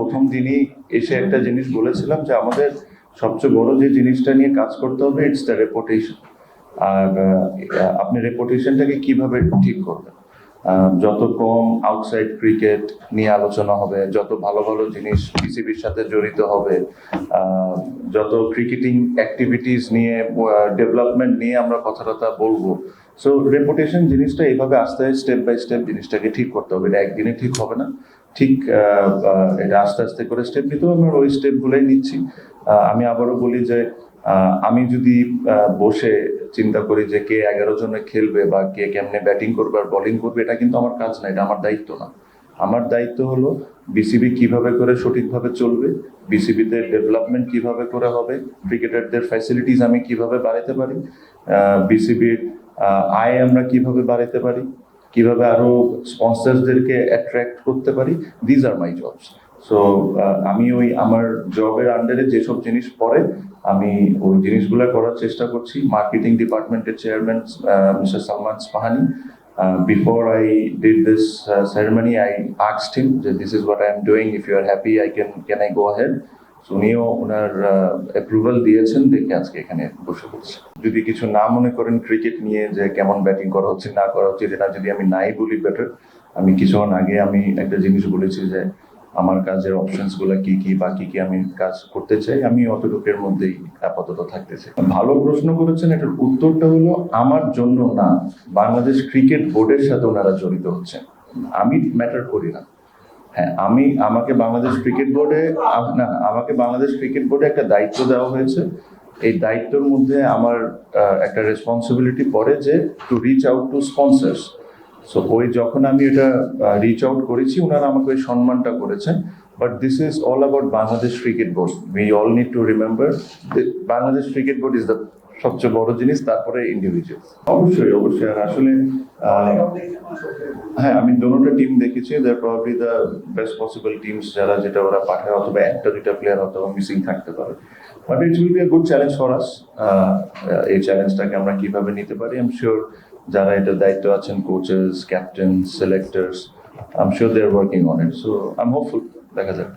প্রথম দিনই এসে একটা জিনিস বলেছিলাম যে আমাদের সবচেয়ে বড় যে জিনিসটা নিয়ে কাজ করতে হবে ইটস দ্য রেপুটেশন। আর আপনি রেপুটেশনটাকে কিভাবে ঠিক করবেন? যত কম আউটসাইড ক্রিকেট নিয়ে আলোচনা হবে, যত ভালো ভালো জিনিস বিসিবির সাথে জড়িত হবে, যত ক্রিকেটিং অ্যাক্টিভিটিস নিয়ে ডেভেলপমেন্ট নিয়ে আমরা কথাটা বলবো। সো রেপুটেশন জিনিসটা এইভাবে আস্তে স্টেপ বাই স্টেপ জিনিসটাকে ঠিক করতে হবে। এটা একদিনে ঠিক হবে না, ঠিক এটা আস্তে আস্তে করে স্টেপ নিতে হবে। আমরা ওই স্টেপগুলোই নিচ্ছি। আমি আবারও বলি যে আমি যদি বসে চিন্তা করি যে কে 11 জনে খেলবে বা কে কেমনে ব্যাটিং করবে আর বোলিং করবে, এটা কিন্তু আমার কাজ না, এটা আমার দায়িত্ব না। আমার দায়িত্ব হলো বিসিবি কিভাবে করে সঠিকভাবে চলবে, বিসিবিতে ডেভেলপমেন্ট কিভাবে করে হবে, ক্রিকেটারদের ফ্যাসিলিটিস আমি কিভাবে বাড়াতে পারি, বিসিবির আয় আমরা কিভাবে বাড়াতে পারি, কিভাবে আরো স্পন্সরদেরকে অ্যাট্রাক্ট করতে পারি। These are my jobs. So আমি ওই আমার জবের আন্ডারে যেসব জিনিস পড়ে আমি ওই জিনিসগুলো করার চেষ্টা করছি। মার্কেটিং ডিপার্টমেন্টের chairman mister Salman Ispahani, before I did this ceremony, I asked him that this is what I am doing. If you are happy, can I go ahead? উনিও ওনার অ্যাপ্রুভাল দিয়েছেন দেখে আজকে এখানে বসে পড়ছি। যদি কিছু না মনে করেন ক্রিকেট নিয়ে যে কেমন ব্যাটিং করা হচ্ছে না করা হচ্ছে, এটা যদি আমি নাই বলি বেটার। আমি কিছুক্ষণ আগে আমি একটা জিনিস বলেছি যে আমার কাজের অপশনস গুলা কি কি বা কি আমি কাজ করতে চাই, আমি অতটুকুর মধ্যেই আপাতত থাকতে চাই। ভালো প্রশ্ন করেছেন, এটার উত্তরটা হলো আমার জন্য না, বাংলাদেশ ক্রিকেট বোর্ডের সাথে ওনারা জড়িত হচ্ছেন। আমি ম্যাটার করি না। হ্যাঁ, আমাকে বাংলাদেশ ক্রিকেট বোর্ডে আমাকে বাংলাদেশ ক্রিকেট বোর্ডে একটা দায়িত্ব দেওয়া হয়েছে। এই দায়িত্বের মধ্যে আমার একটা রেসপন্সিবিলিটি পড়ে যে to reach out to sponsors. So ওই যখন আমি এটা রিচ আউট করেছি, ওনারা আমাকে ওই সম্মানটা করেছেন। But this is all about Bangladesh cricket board. We all need to remember Bangladesh cricket board is the সবচেয়ে বড় জিনিস, তারপরে ইন্ডিভিজুয়াল। অবশ্যই অবশ্যই। আর আসলে হ্যাঁ, আমি দোনোটা টিম দেখেছি। There probably the best possible teams যেটা ওরা পাঠায়, অথবা একটা দুইটা প্লেয়ার অথবা মিসিং থাকতে পারে। But it will be a good challenge for us. এই চ্যালেঞ্জটাকে আমরা কিভাবে নিতে পারি, আই এম শিওর যারা এটার দায়িত্ব আছেন, coaches, captain, selectors, I'm sure they are working on it. So I'm hopeful. দেখা যাক।